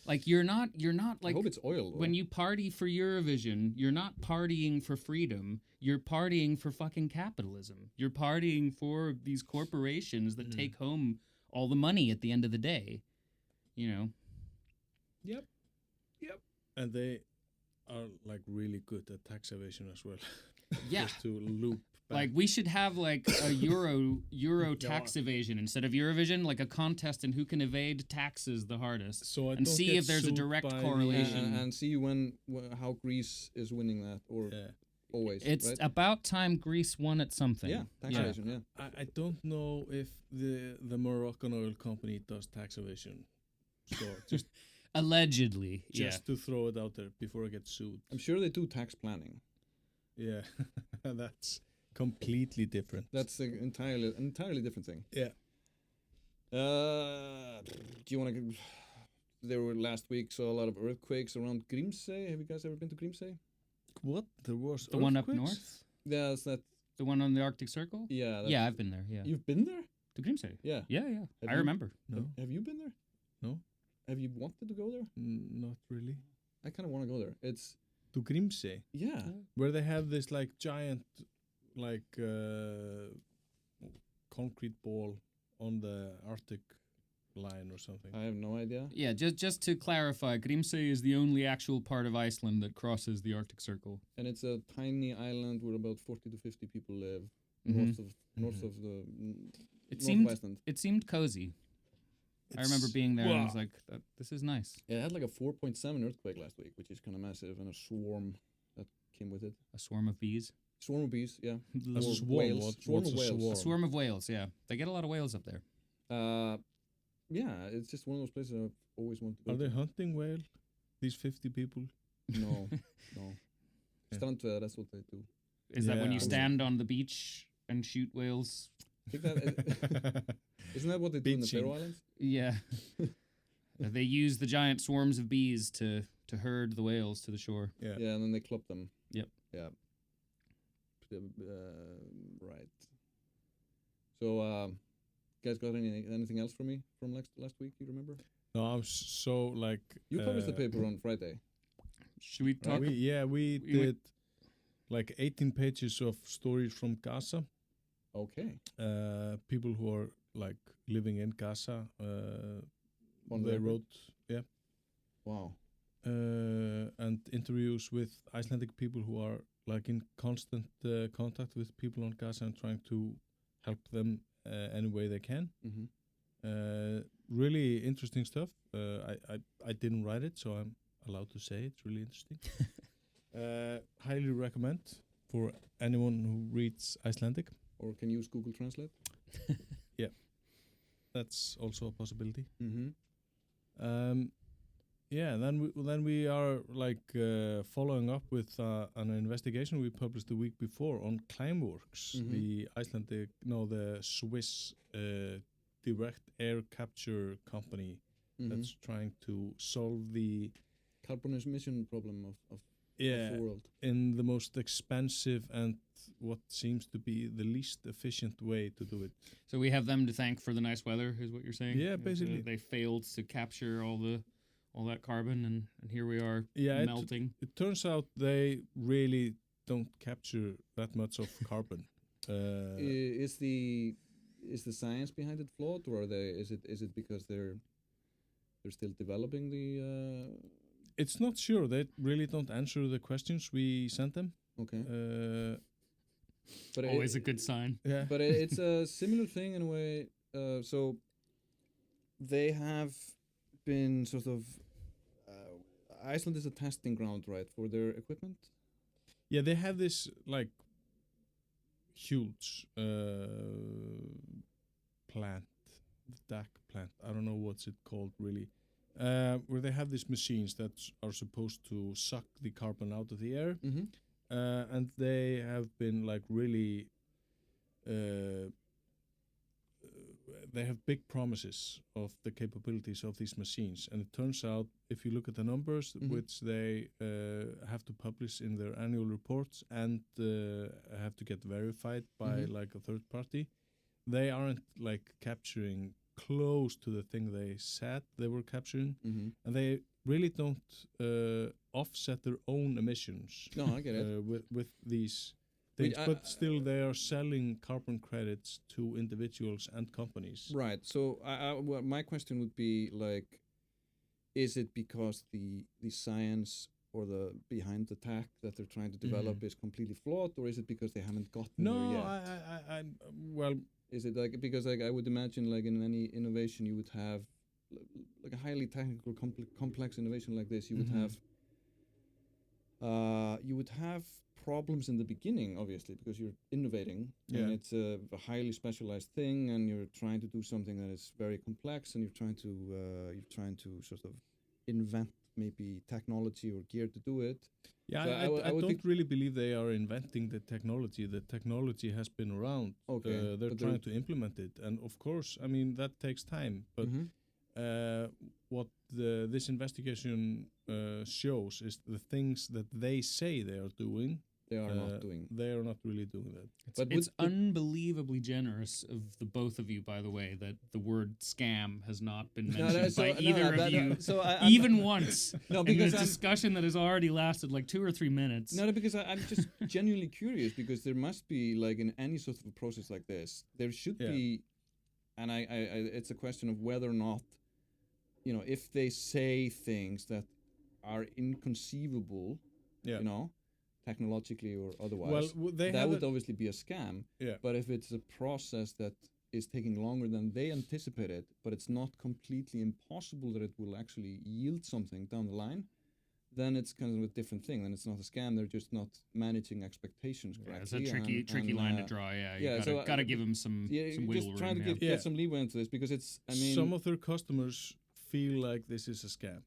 Like you're not I like hope it's oil. Though. when you party for Eurovision, you're not partying for freedom. You're partying for fucking capitalism. You're partying for these corporations that take home all the money at the end of the day. You know. Yep. And they are like really good at tax evasion as well. Yeah. Just to loop back. Like we should have like a Euro tax evasion instead of Eurovision, like a contest in who can evade taxes the hardest, so and see if there's a direct correlation. and see how Greece is winning that, or always. It's right? about time Greece won at something. Yeah, tax evasion. Yeah. I don't know if the Moroccan oil company does tax evasion. So just Allegedly, to throw it out there before I get sued. I'm sure they do tax planning. Yeah, that's completely different. That's an entirely different thing. Yeah. Do you want to? There were last week saw a lot of earthquakes around Grimsey. Have you guys ever been to Grimsey? What? There was the one up north. Yeah, is that the one on the Arctic Circle? Yeah. Yeah, I've been there. Yeah. You've been there? To Grimsey? Yeah. Yeah. I remember. No. Have you been there? No. Have you wanted to go there? Not really. I kind of want to go there. It's to Grimsey. Yeah. Where they have this like giant, like concrete ball on the Arctic line or something. I have no idea. Yeah, just to clarify, Grimsey is the only actual part of Iceland that crosses the Arctic Circle. And it's a tiny island where about 40 to 50 people live Mm-hmm. north of the It Iceland. It seemed cozy. I remember being there and I was like, this is nice. Yeah, it had like a 4.7 earthquake last week, which is kind of massive, and a swarm that came with it. A swarm of bees? Swarm of bees, yeah. A swarm? Whales. What's a swarm? A swarm of whales, yeah. They get a lot of whales up there. Yeah, it's just one of those places I've always wanted to go Are to. they hunting whale? These 50 people? No. Yeah. Strandveða, that's what they do. Is that when you stand on the beach and shoot whales? I think that isn't that what they do in the Faroe Islands? Yeah. They use the giant swarms of bees to herd the whales to the shore. Yeah. Yeah, and then they club them. Yep. Yeah. Right. So, guys, got anything else for me from last week? You remember? No, I'm so like. You published the paper on Friday. Should we talk? We did like 18 pages of stories from Gaza. Okay. People who are like living in Gaza. On they the wrote, yeah. Wow. And interviews with Icelandic people who are like in constant contact with people on Gaza and trying to help them any way they can. Mm-hmm. Really interesting stuff. I didn't write it, so I'm allowed to say it's really interesting. Highly recommend for anyone who reads Icelandic. Or can use Google Translate. Yeah, that's also a possibility. Mm-hmm. Yeah, then we are like following up with an investigation we published the week before on Climeworks, the Swiss direct air capture company that's trying to solve the carbon emission problem of the world in the most expensive and what seems to be the least efficient way to do it. So we have them to thank for the nice weather, is what you're saying? Yeah, basically. They failed to capture all that carbon, and here we are melting. It turns out they really don't capture that much of carbon. Is the science behind it flawed, or is it because they're still developing the? It's not sure. They really don't answer the questions we sent them. Okay. But always a good sign. Yeah. But it's a similar thing in a way. So they have been sort of. Iceland is a testing ground, right, for their equipment? Yeah, they have this like huge plant, the DAC plant. I don't know what's it called really. Where they have these machines that are supposed to suck the carbon out of the air, and they have been like really. They have big promises of the capabilities of these machines, and it turns out, if you look at the numbers which they have to publish in their annual reports and have to get verified by like a third party, they aren't like capturing close to the thing they said they were capturing, and they really don't offset their own emissions. No, I get it. With these things, Wait, but still they are selling carbon credits to individuals and companies. Right. So well, my question would be like, is it because the science or the behind the tech that they're trying to develop is completely flawed, or is it because they haven't gotten there yet? Well, is it like because like I would imagine like in any innovation you would have like a highly technical complex innovation like this you would have problems in the beginning, obviously, because you're innovating and it's a highly specialized thing, and you're trying to do something that is very complex, and you're trying to sort of invent maybe technology or gear to do it. Yeah, so I don't really believe they are inventing the technology. The technology has been around. Okay, they're trying to implement it, and of course, I mean that takes time. But what this investigation shows is the things that they say they are doing. They are not doing. They are not really doing that. But it's unbelievably generous of the both of you, by the way, that the word scam has not been mentioned by either of you, even once. No, because in a discussion that has already lasted like 2 or 3 minutes. No, because I'm just genuinely curious, because there must be, like, in any sort of a process like this, there should be, and I it's a question of whether or not, you know, if they say things that are inconceivable, you know, technologically or otherwise, that would obviously be a scam. But if it's a process that is taking longer than they anticipated, but it's not completely impossible that it will actually yield something down the line, then it's kind of a different thing. Then it's not a scam. They're just not managing expectations correctly. It's a tricky line to draw. You gotta give them some wiggle room. Just trying to get some leeway into this, because it's. I mean, some of their customers feel like this is a scam.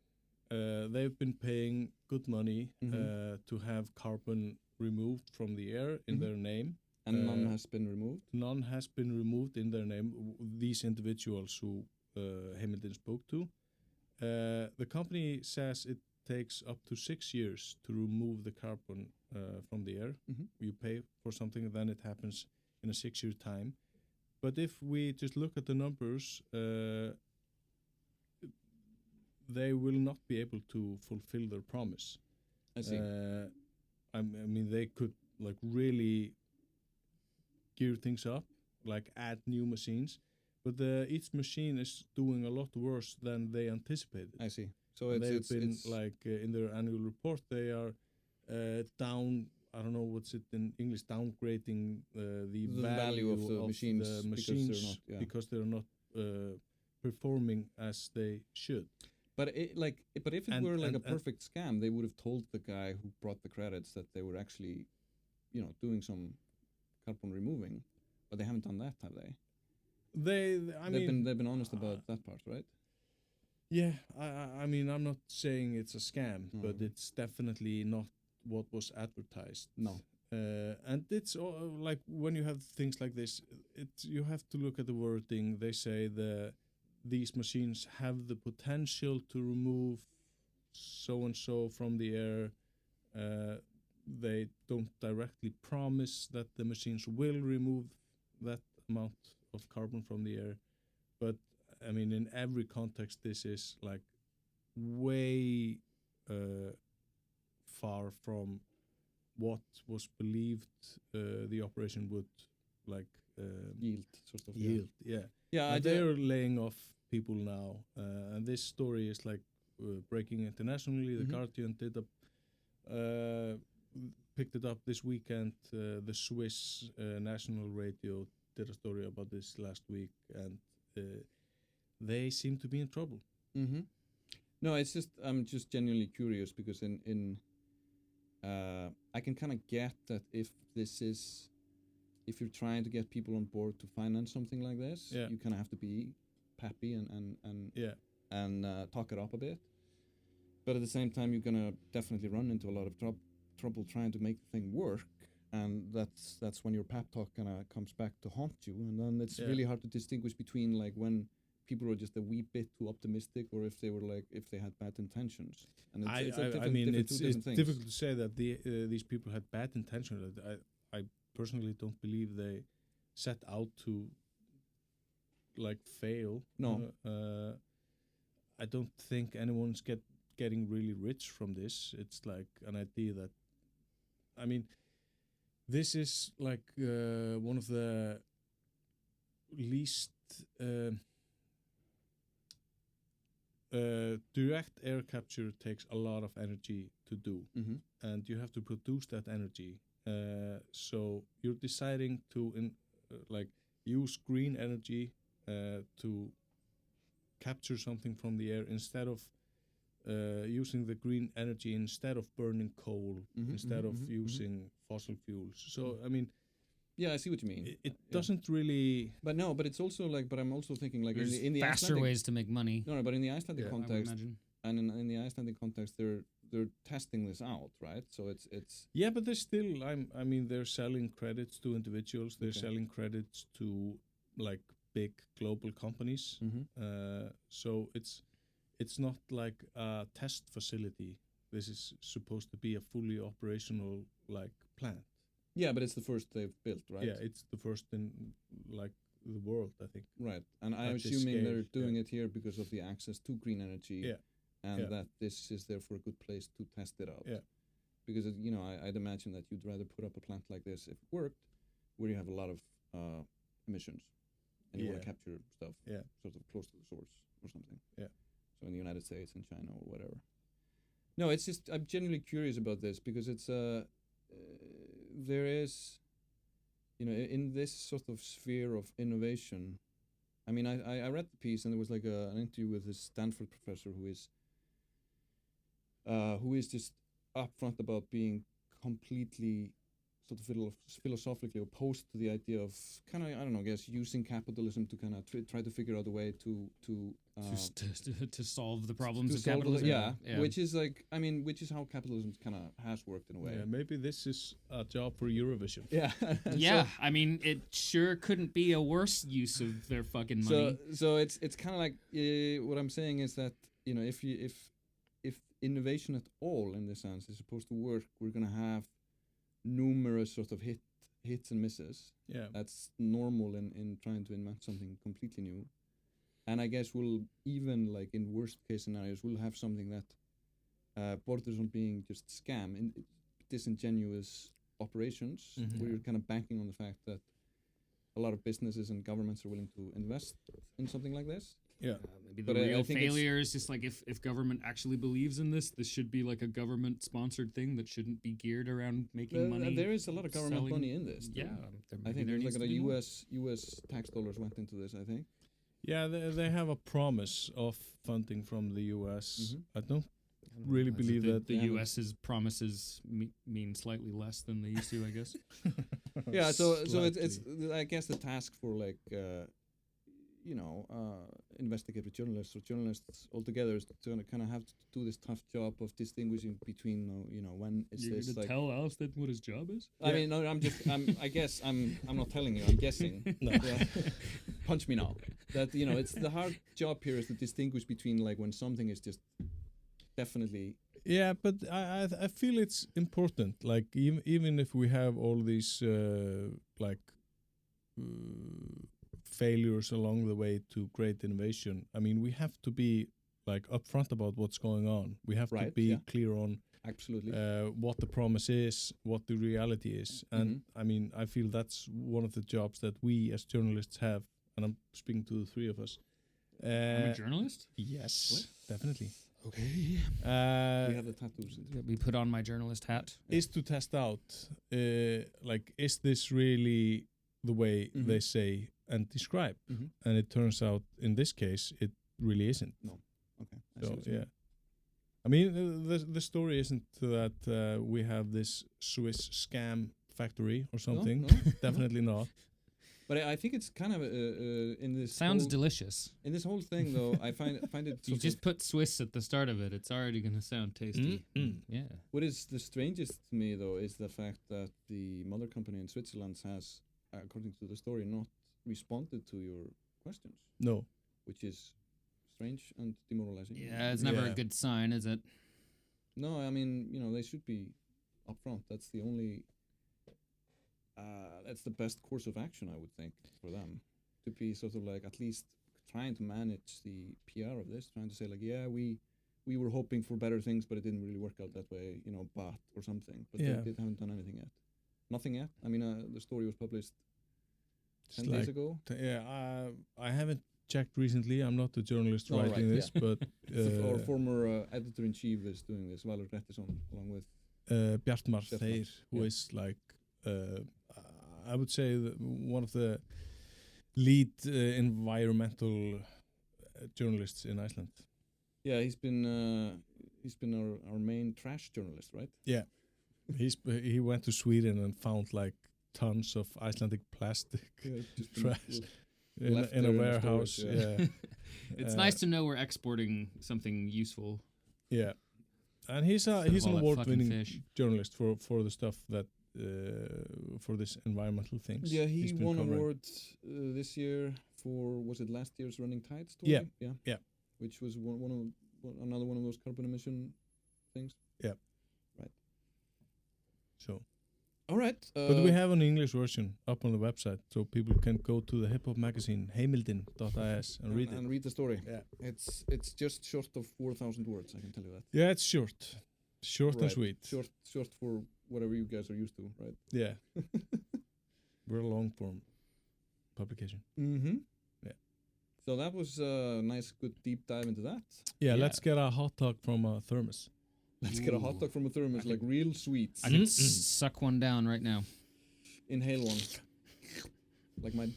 They've been paying good money to have carbon removed from the air in their name. And none has been removed? None has been removed in their name. These individuals who Heimildin spoke to. The company says it takes up to 6 years to remove the carbon from the air. You pay for something, then it happens in a 6-year time. But if we just look at the numbers, they will not be able to fulfill their promise. I see. I mean, they could like really gear things up, like add new machines, but each machine is doing a lot worse than they anticipated. I see. So it's like in their annual report, they are down. I don't know what's it in English. Downgrading the value of the machines because they're not performing as they should. But if it were a perfect scam, they would have told the guy who brought the credits that they were actually, you know, doing some carbon removing, but they haven't done that, have they? They've been honest about that part, right? Yeah, I mean, I'm not saying it's a scam, but it's definitely not what was advertised. No. And it's like when you have things like this, you have to look at the wording. They say these machines have the potential to remove so-and-so from the air. They don't directly promise that the machines will remove that amount of carbon from the air. But, I mean, in every context, this is, like, way far from what was believed the operation would, like... yield, sort of. Yield, yeah. They're laying off people now, and this story is like breaking internationally. The Guardian picked it up this weekend. The Swiss national radio did a story about this last week, and they seem to be in trouble. No, I'm just genuinely curious, because I can kind of get that if you're trying to get people on board to finance something like this, you kind of have to be peppy and talk it up a bit. But at the same time, you're gonna definitely run into a lot of trouble trying to make the thing work, and that's when your pep talk kind of comes back to haunt you. And then it's really hard to distinguish between like when people are just a wee bit too optimistic, or if they had bad intentions. And it's difficult to say that these people had bad intentions. I personally don't believe they set out to like fail. No. I don't think anyone's getting really rich from this. It's like an idea that, I mean, this is like one of the least direct air capture takes a lot of energy to do, and you have to produce that energy. So you're deciding to use green energy to capture something from the air instead of using the green energy instead of burning coal, instead of using fossil fuels. So I mean, yeah, I see what you mean. It doesn't really. But no, but it's also like. But I'm also thinking like There's in the faster Icelandic, ways to make money. No, but in the Icelandic I would context, imagine. and in the Icelandic context, they're testing this out, right? So it's. Yeah, but they're still. I mean, they're selling credits to individuals. They're selling credits to like big global companies. So it's not like a test facility. This is supposed to be a fully operational like plant. Yeah, but it's the first they've built, right? Yeah, it's the first in like the world, I think. Right, and I'm At this assuming scale, they're doing it here because of the access to green energy. Yeah. And that this is therefore a good place to test it out. Yeah. Because I'd imagine that you'd rather put up a plant like this if it worked, where you have a lot of emissions, and you want to capture stuff sort of close to the source or something. Yeah. So in the United States and China or whatever. No, it's just I'm genuinely curious about this because it's there is, in this sort of sphere of innovation. I mean, I read the piece and there was like an interview with this Stanford professor who is just upfront about being completely sort of philosophically opposed to the idea of kind of, I don't know, I guess using capitalism to kind of try to figure out a way to solve the problems of capitalism. Yeah, which is like, I mean, which is how capitalism kind of has worked in a way. Yeah, maybe this is a job for Eurovision. Yeah. Yeah, I mean, it sure couldn't be a worse use of their fucking money. So it's kind of like what I'm saying is that if innovation at all in this sense is supposed to work, we're gonna have numerous sort of hits and misses. Yeah, that's normal in trying to invent something completely new. And I guess we'll even like in worst case scenarios we'll have something that borders on being just scam and disingenuous operations where you're kind of banking on the fact that a lot of businesses and governments are willing to invest in something like this. Yeah, maybe the real failure is just like if government actually believes in this should be like a government sponsored thing that shouldn't be geared around making money. There is a lot of government money in this. Yeah, I think there's like a U.S. tax dollars went into this. I think. Yeah, they have a promise of funding from the U.S. I don't really believe that the U.S.'s promises mean slightly less than they used to, I guess. Yeah, so it's I guess the task for like investigative journalists or journalists altogether is to kind of have to do this tough job of distinguishing between when is You're this gonna like tell Aðalsteinn what his job is? I mean, no, I guess I'm not telling you, I'm guessing. No. Punch me now. That it's the hard job here is to distinguish between like when something is just definitely. Yeah, but I feel it's important. Like even if we have all these failures along the way to great innovation, I mean, we have to be like upfront about what's going on. We have to be clear on absolutely what the promise is, what the reality is, and I mean, I feel that's one of the jobs that we as journalists have. And I'm speaking to the three of us. I'm a journalist? Yes, definitely. Okay. We have the tattoos. We put on my journalist hat. Is to test out, is this really the way they say and describe? And it turns out, in this case, it really isn't. No. Okay. So, yeah. I mean, the story isn't that we have this Swiss scam factory or something. No. Definitely not. But I think it's kind of in this. Sounds delicious. In this whole thing, though, I find it. You just put Swiss at the start of it; it's already going to sound tasty. Yeah. What is the strangest to me, though, is the fact that the mother company in Switzerland has, according to the story, not responded to your questions. No. Which is strange and demoralizing. Yeah, it's never a good sign, is it? No, I mean, they should be upfront. That's the only. That's the best course of action, I would think, for them to be sort of like at least trying to manage the PR of this, trying to say like, yeah, we we were hoping for better things, but it didn't really work out that way. You know, bat or something. But Yeah. they haven't done anything yet. Nothing yet. I mean, the story was published It's 10 days ago. I haven't checked recently. I'm not the journalist Oh, writing right, this, but Our former editor-in-chief is doing this, Valur Grettisson, along with Bjartmar Bjartmar, Þeir, who yeah. is like, I would say one of the lead environmental journalists in Iceland. Yeah, he's been our main trash journalist, right? Yeah, he went to Sweden and found like tons of Icelandic plastic Just been trash left in a there warehouse. storage, Yeah, It's nice to know we're exporting something useful. yeah. And he's Instead of an all that fucking award-winning fish. journalist for the stuff that for this environmental things. Yeah, he's he been won covering. awards this year for, was it last year's Running Tide story? Yeah. Which was another one of those carbon emission things. So, All right. but we have an English version up on the website, so people can go to the hip hop magazine Heimildin.is and read it. and read the story. Yeah, It's just short of 4,000 words, I can tell you that. yeah, it's short and Right. sweet. Short for whatever you guys are used to, right? Yeah, we're a long form publication. Mm-hmm. Yeah. So that was a nice, good deep dive into that. Yeah, Yeah. let's get a hot dog from a thermos. Let's get a hot dog from a thermos, I like real sweets. I could suck one down right now. Inhale one. Like my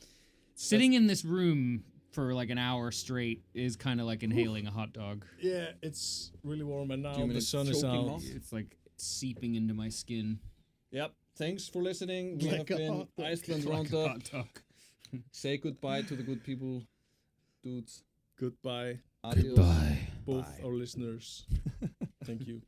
Sitting in this room for like an hour straight is kind of like inhaling a hot dog. Yeah, it's really warm, and now Do you mean the it's sun is choking out. off? It's like seeping into my skin. Yep. Thanks for listening. We have Like a been hot dog. Iceland Like a Roundup. hot dog. Say goodbye to the good people, dudes. Goodbye, Adios. both Bye. our listeners. Thank you.